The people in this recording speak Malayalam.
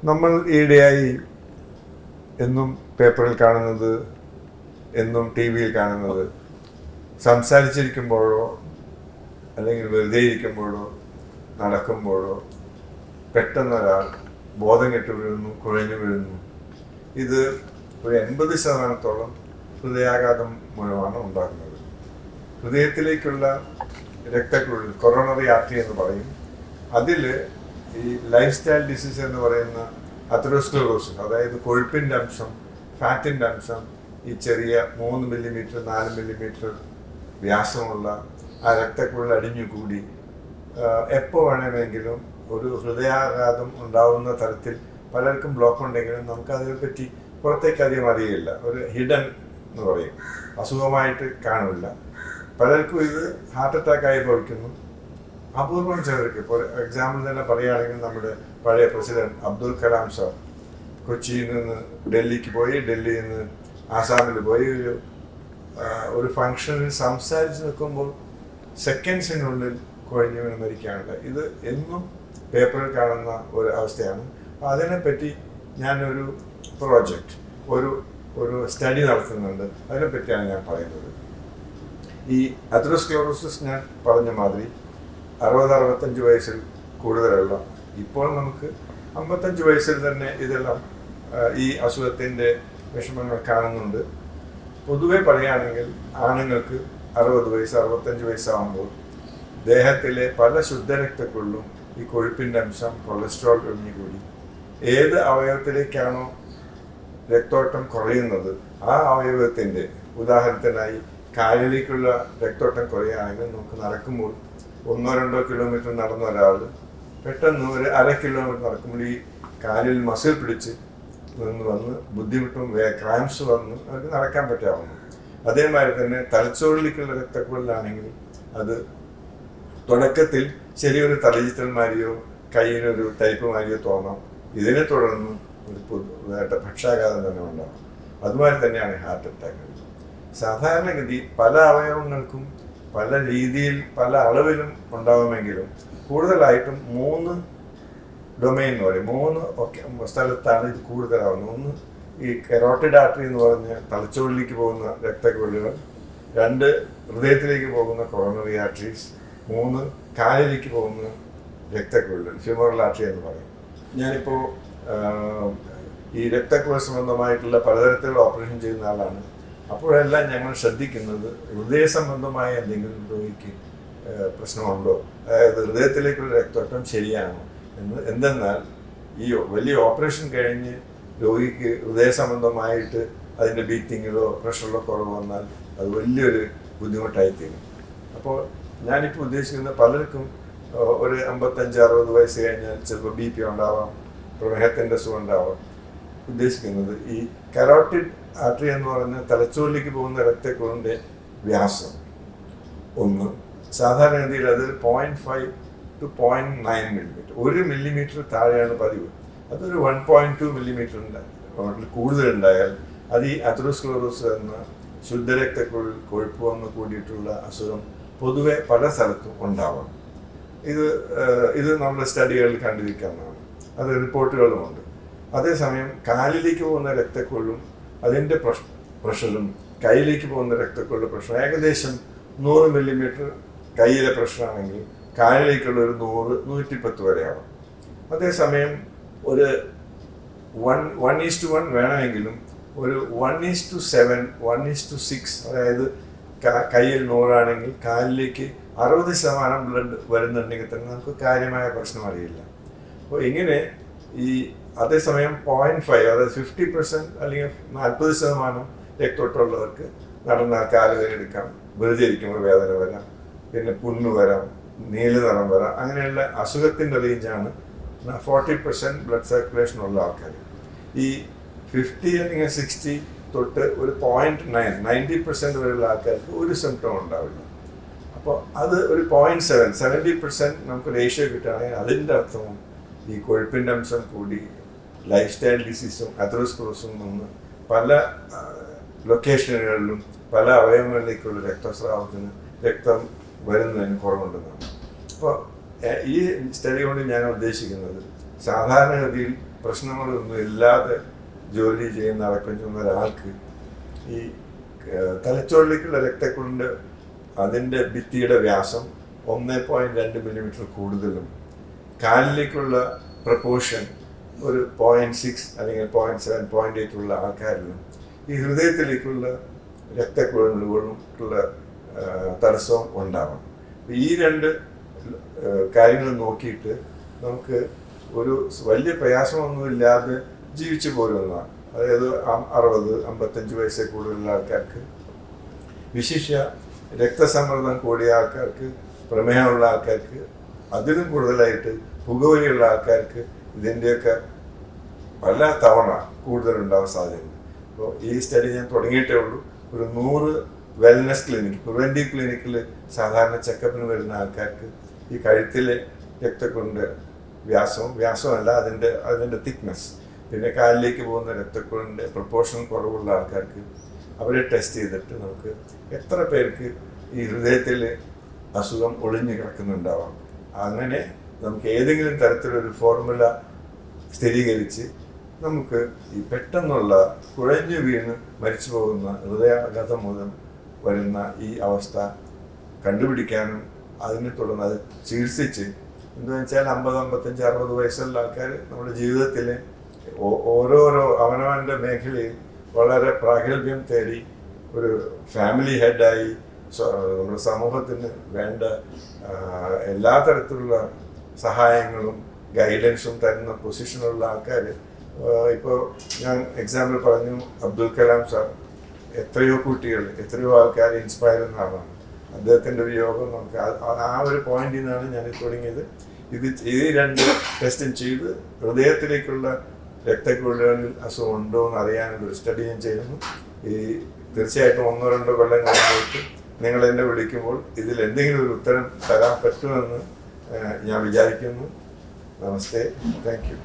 നമ്മൾ ഈയിടെയായി എന്നും പേപ്പറിൽ കാണുന്നത്, എന്നും ടി വിയിൽ കാണുന്നത്, സംസാരിച്ചിരിക്കുമ്പോഴോ അല്ലെങ്കിൽ വെറുതെ ഇരിക്കുമ്പോഴോ നടക്കുമ്പോഴോ പെട്ടെന്നൊരാൾ ബോധം കെട്ട് വീഴുന്നു, കുഴഞ്ഞു വീഴുന്നു. ഇത് ഒരു 80% ഹൃദയാഘാതം മൂലമാണ് ഉണ്ടാകുന്നത്. ഹൃദയത്തിലേക്കുള്ള രക്തക്കുഴൽ, കൊറോണറി ആർട്ടറി എന്ന് പറയും. അതിൽ ഈ ലൈഫ് സ്റ്റൈൽ ഡിസീസ് എന്ന് പറയുന്ന അതെറോസ്ക്ലെറോസിസ്, അതായത് കൊഴുപ്പിൻ്റെ അംശം, ഫാറ്റിൻ്റെ അംശം, ഈ ചെറിയ 3 മില്ലിമീറ്റർ 4 മില്ലിമീറ്റർ വ്യാസമുള്ള ആ രക്തക്കുഴൽ അടിഞ്ഞുകൂടി എപ്പോൾ വേണമെങ്കിലും ഒരു ഹൃദയാഘാതം ഉണ്ടാവുന്ന തരത്തിൽ പലർക്കും ബ്ലോക്ക് ഉണ്ടെങ്കിലും നമുക്ക് അതിനെപ്പറ്റി പുറത്തേക്ക് അധികം അറിയില്ല. ഒരു ഹിഡൻ എന്ന് പറയും, അസുഖമായിട്ട് കാണില്ല. പലർക്കും ഇത് ഹാർട്ട് അറ്റാക്കായി ഭവിക്കുന്നു. അപൂർവം ചിലർക്ക്, ഫോർ എക്സാമ്പിൾ തന്നെ പറയുകയാണെങ്കിൽ നമ്മുടെ പഴയ പ്രസിഡന്റ് അബ്ദുൽ കലാം സാർ കൊച്ചിയിൽ നിന്ന് ഡൽഹിക്ക് പോയി, ഡൽഹിയിൽ നിന്ന് ആസാമിൽ പോയി, ഒരു ഫംഗ്ഷനിൽ സംസാരിച്ച് നിൽക്കുമ്പോൾ സെക്കൻഡ്സിനുള്ളിൽ കുഴഞ്ഞു വീണ് മരിക്കാനുണ്ട്. ഇത് എന്നും പേപ്പറിൽ കാണുന്ന ഒരു അവസ്ഥയാണ്. അപ്പോൾ അതിനെപ്പറ്റി ഞാനൊരു പ്രോജക്റ്റ്, ഒരു സ്റ്റഡി നടത്തുന്നുണ്ട്. അതിനെപ്പറ്റിയാണ് ഞാൻ പറയുന്നത്. ഈ അതെറോസ്ക്ലെറോസിസ് ഞാൻ പറഞ്ഞ മാതിരി 60-65 വയസ്സിൽ കൂടുതലുള്ള, ഇപ്പോൾ നമുക്ക് 55 വയസ്സിൽ തന്നെ ഇതെല്ലാം ഈ അസുഖത്തിൻ്റെ വിഷമങ്ങൾ കാണുന്നുണ്ട്. പൊതുവെ പറയുകയാണെങ്കിൽ ആണുങ്ങൾക്ക് 60 വയസ്സ് 65 വയസ്സാകുമ്പോൾ ദേഹത്തിലെ പല ശുദ്ധരക്തക്കുള്ളും ഈ കൊഴുപ്പിൻ്റെ അംശം, കൊളസ്ട്രോൾ കൂടി ഏത് അവയവത്തിലേക്കാണോ രക്തോട്ടം കുറയുന്നത് ആ അവയവത്തിൻ്റെ, ഉദാഹരണത്തിനായി കാലിലേക്കുള്ള രക്തോട്ടം കുറയുകയാണെങ്കിൽ നമുക്ക് നടക്കുമ്പോൾ 1-2 കിലോമീറ്റർ നടന്ന ഒരാൾ പെട്ടെന്ന് ഒരു 1/2 കിലോമീറ്റർ നടക്കുമ്പോൾ ഈ കാലിൽ മസിൽ പിടിച്ച് വന്ന് ബുദ്ധിമുട്ടും ക്രാംസ് വന്ന് അവർക്ക് നടക്കാൻ പറ്റാവുന്നു. അതേമാതിരി തന്നെ തലച്ചോറിലേക്കുള്ള രക്തക്കുഴലാണെങ്കിൽ അത് തുടക്കത്തിൽ ചെറിയൊരു തലചിത്തൽമാരിയോ കയ്യിലൊരു തരിപ്പുമാരിയോ തോന്നാം. ഇതിനെ തുടർന്ന് ഒരു പക്ഷാഘാതം തന്നെ ഉണ്ടാകും. അതുമാതിരി തന്നെയാണ് ഹാർട്ട് അറ്റാക്ക്. സാധാരണഗതി പല അവയവങ്ങൾക്കും പല രീതിയിൽ പല അളവിലും ഉണ്ടാകുമെങ്കിലും കൂടുതലായിട്ടും 3 ഡൊമൈൻ എന്ന് പറയും, 3 സ്ഥലത്താണ് ഇത് കൂടുതലാവുന്നത്. ഒന്ന് ഈ കരോട്ടിഡ് ആർട്ടറി എന്ന് പറഞ്ഞ തലച്ചോറിലേക്ക് പോകുന്ന രക്തക്കുഴലുകൾ, 2 ഹൃദയത്തിലേക്ക് പോകുന്ന കൊറോണറി ആർട്ടറീസ്, 3 കാലിലേക്ക് പോകുന്ന രക്തക്കുഴലുകൾ, ഫിമറൽ ആർട്ടറി എന്ന് പറയും. ഞാനിപ്പോൾ ഈ രക്തക്കുഴൽ സംബന്ധമായിട്ടുള്ള പലതരത്തിലുള്ള ഓപ്പറേഷൻ ചെയ്യുന്ന ആളാണ്. അപ്പോഴെല്ലാം ഞങ്ങൾ ശ്രദ്ധിക്കുന്നത് ഹൃദയ സംബന്ധമായ എന്തെങ്കിലും രോഗിക്ക് പ്രശ്നമുണ്ടോ, അതായത് ഹൃദയത്തിലേക്കുള്ള രക്തോട്ടം ശരിയാണോ എന്ന്. എന്തെന്നാൽ ഈ വലിയ ഓപ്പറേഷൻ കഴിഞ്ഞ് രോഗിക്ക് ഹൃദയ സംബന്ധമായിട്ട് അതിൻ്റെ ബീറ്റിങ്ങിലോ പ്രഷറിലോ കുറവ് വന്നാൽ അത് വലിയൊരു ബുദ്ധിമുട്ടായിത്തീരും. അപ്പോൾ ഞാനിപ്പോൾ ഉദ്ദേശിക്കുന്നത് പലർക്കും ഒരു 55-60 വയസ്സ് കഴിഞ്ഞാൽ ചിലപ്പോൾ BP ഉണ്ടാവാം, പ്രമേഹത്തിൻ്റെ അസുഖം ഉണ്ടാവാം. ഉദ്ദേശിക്കുന്നത് ഈ കരോട്ടിഡ് ആർട്ടറി എന്ന് പറയുന്ന തലച്ചോറിലേക്ക് പോകുന്ന രക്തക്കുഴലിൻ്റെ വ്യാസം ഒന്ന്, സാധാരണഗതിയിൽ അത് 0.5 to 0.9 മില്ലിമീറ്റർ, 1 മില്ലിമീറ്റർ താഴെയാണ് പതിവ്. അതൊരു 1.2 മില്ലിമീറ്റർ കൂടുതലുണ്ടായാൽ അത് ഈ അതെറോസ്ക്ലെറോസിസ് എന്ന ശുദ്ധരക്തക്കുഴൽ കൊഴുപ്പ് വന്ന് കൂടിയിട്ടുള്ള അസുഖം പൊതുവെ പല സ്ഥലത്തും ഉണ്ടാവാം. ഇത് നമ്മുടെ സ്റ്റഡികളിൽ കണ്ടിരിക്കുന്നതാണ്, അത് റിപ്പോർട്ടുകളുമുണ്ട്. അതേസമയം കാലിലേക്ക് പോകുന്ന രക്തക്കുഴലും അതിൻ്റെ പ്രഷറും കയ്യിലേക്ക് പോകുന്ന രക്തക്കുഴലിൻ്റെ പ്രഷർ ഏകദേശം 100 മില്ലിമീറ്റർ കയ്യിലെ പ്രഷറാണെങ്കിൽ കാലിലേക്കുള്ള ഒരു 100-110 വരെയാവും. അതേസമയം ഒരു 1:1 വേണമെങ്കിലും ഒരു 1:7, 1:6, അതായത് കയ്യിൽ 100 ആണെങ്കിൽ കാലിലേക്ക് 60% ബ്ലഡ് വരുന്നുണ്ടെങ്കിൽ തന്നെ നമുക്ക് കാര്യമായ പ്രശ്നം അറിയില്ല. അപ്പോൾ ഇങ്ങനെ ഈ അതേസമയം 0.5, അതായത് 50% അല്ലെങ്കിൽ 40% രക്തോട്ടമുള്ളവർക്ക് നടന്നാൽ കാലുവേദന എടുക്കാം, വെറുതെ ഇരിക്കുമ്പോൾ വേദന വരാം, പിന്നെ പുണ്ണ് വരാം, നീലനിറം വരാം. അങ്ങനെയുള്ള അസുഖത്തിൻ്റെ റേഞ്ചാണ് 40% ബ്ലഡ് സർക്കുലേഷൻ ഉള്ള ആൾക്കാർ. ഈ 50 അല്ലെങ്കിൽ 60 തൊട്ട് ഒരു 0.9, 90% വരെയുള്ള ആൾക്കാർക്ക് ഒരു സിംറ്റം ഉണ്ടാവില്ല. അപ്പോൾ അത് ഒരു 0.7, 70% നമുക്ക് റേഷ്യോ കിട്ടുകയാണെങ്കിൽ അതിൻ്റെ അർത്ഥവും ഈ കൊഴുപ്പിൻ്റെ അംശം കൂടി ലൈഫ് സ്റ്റൈൽ ഡിസീസും അതെറോസ്ക്ലെറോസിസും നിന്ന് പല ലൊക്കേഷനുകളിലും പല അവയവങ്ങളിലേക്കുള്ള രക്തസ്രാവത്തിന് രക്തം വരുന്നതിന് കുറവുണ്ടെന്നാണ്. അപ്പോൾ ഈ സ്റ്റഡി കൊണ്ട് ഞാൻ ഉദ്ദേശിക്കുന്നത് സാധാരണഗതിയിൽ പ്രശ്നങ്ങളൊന്നും ഇല്ലാതെ ജോലി ചെയ്യുന്ന അടക്കം ചെയ്യുന്ന ഒരാൾക്ക് ഈ തലച്ചോറിലേക്കുള്ള രക്തക്കുഴലിൻ്റെ അതിൻ്റെ ഭിത്തിയുടെ വ്യാസം 1.2 മില്ലിമീറ്റർ കൂടുതലും കാലിലേക്കുള്ള പ്രപ്പോർഷൻ ഒരു 0.6 അല്ലെങ്കിൽ 0.7 0.8 ഉള്ള ആൾക്കാരിലും ഈ ഹൃദയത്തിലേക്കുള്ള രക്തക്കുഴലുകളുള്ള തടസ്സവും ഉണ്ടാവാം. ഈ രണ്ട് കാര്യങ്ങൾ നോക്കിയിട്ട് നമുക്ക് ഒരു വലിയ പ്രയാസമൊന്നുമില്ലാതെ ജീവിച്ചു പോരുന്നതാണ്. അതായത് 60-55 വയസ്സിൽ കൂടുതലുള്ള ആൾക്കാർക്ക്, വിശിഷ്യ രക്തസമ്മർദ്ദം കൂടിയ ആൾക്കാർക്ക്, പ്രമേഹമുള്ള ആൾക്കാർക്ക്, അതിലും കൂടുതലായിട്ട് പുകവലിയുള്ള ആൾക്കാർക്ക് ഇതിൻ്റെയൊക്കെ പല തവണ കൂടുതലുണ്ടാവാൻ സാധ്യതയുണ്ട്. അപ്പോൾ ഈ സ്റ്റഡി ഞാൻ തുടങ്ങിയിട്ടേ ഉള്ളൂ. ഒരു 100 വെൽനസ് ക്ലിനിക്, പ്രിവെൻറ്റീവ് ക്ലിനിക്കിൽ സാധാരണ ചെക്കപ്പിന് വരുന്ന ആൾക്കാർക്ക് ഈ കഴുത്തിലെ രക്തക്കുഴലിൻ്റെ വ്യാസമല്ല അതിൻ്റെ തിക്നെസ്, പിന്നെ കാലിലേക്ക് പോകുന്ന രക്തക്കുഴലിൻ്റെ പ്രപ്പോർഷൻ കുറവുള്ള ആൾക്കാർക്ക് അവരെ ടെസ്റ്റ് ചെയ്തിട്ട് നമുക്ക് എത്ര പേർക്ക് ഈ ഹൃദയത്തിൽ അസുഖം ഒളിഞ്ഞു കിടക്കുന്നുണ്ടാവാം, അങ്ങനെ നമുക്ക് ഏതെങ്കിലും തരത്തിലൊരു ഫോർമുല സ്ഥിരീകരിച്ച് നമുക്ക് ഈ പെട്ടെന്നുള്ള കുഴഞ്ഞു വീണ് മരിച്ചു പോകുന്ന ഹൃദയാഘാതം മൂലം വരുന്ന ഈ അവസ്ഥ കണ്ടുപിടിക്കാനും അതിനെ തുടർന്ന് അത് ചികിത്സിച്ച്, എന്താണെന്ന് വെച്ചാൽ 50-55-60 വയസ്സുള്ള ആൾക്കാർ നമ്മുടെ ജീവിതത്തിൽ ഓരോരോ അവനവൻ്റെ മേഖലയിൽ വളരെ പ്രാഗൽഭ്യം തേടി ഒരു ഫാമിലി ഹെഡായി നമ്മുടെ സമൂഹത്തിന് വേണ്ട എല്ലാ തരത്തിലുള്ള സഹായങ്ങളും ഗൈഡൻസും തരുന്ന പൊസിഷനുള്ള ആൾക്കാർ. ഇപ്പോൾ ഞാൻ എക്സാമ്പിൾ പറഞ്ഞു, അബ്ദുൽ കലാം സാർ എത്രയോ കുട്ടികൾ, എത്രയോ ആൾക്കാരെ ഇൻസ്പയർ ചെയ്യുന്ന ആളാണ്. അദ്ദേഹത്തിൻ്റെ വിയോഗം നമുക്ക് ആ ഒരു പോയിന്റിൽ നിന്നാണ് ഞാൻ തുടങ്ങിയത്. ഈ രണ്ട് ടെസ്റ്റും ചെയ്ത് ഹൃദയത്തിലേക്കുള്ള രക്തക്കുഴലുകളിൽ അസുഖം ഉണ്ടോ എന്ന് അറിയാനുള്ള ഒരു സ്റ്റഡി ഞാൻ ചെയ്യുന്നു. തീർച്ചയായിട്ടും 1-2 കൊല്ലം കഴിഞ്ഞിട്ട് നിങ്ങൾ എന്നെ വിളിക്കുമ്പോൾ ഇതിൽ എന്തെങ്കിലും ഒരു ഉത്തരം തരാൻ പറ്റുമെന്ന് ഞാൻ വിചാരിക്കുന്നു. നമസ്തേ, താങ്ക് യു.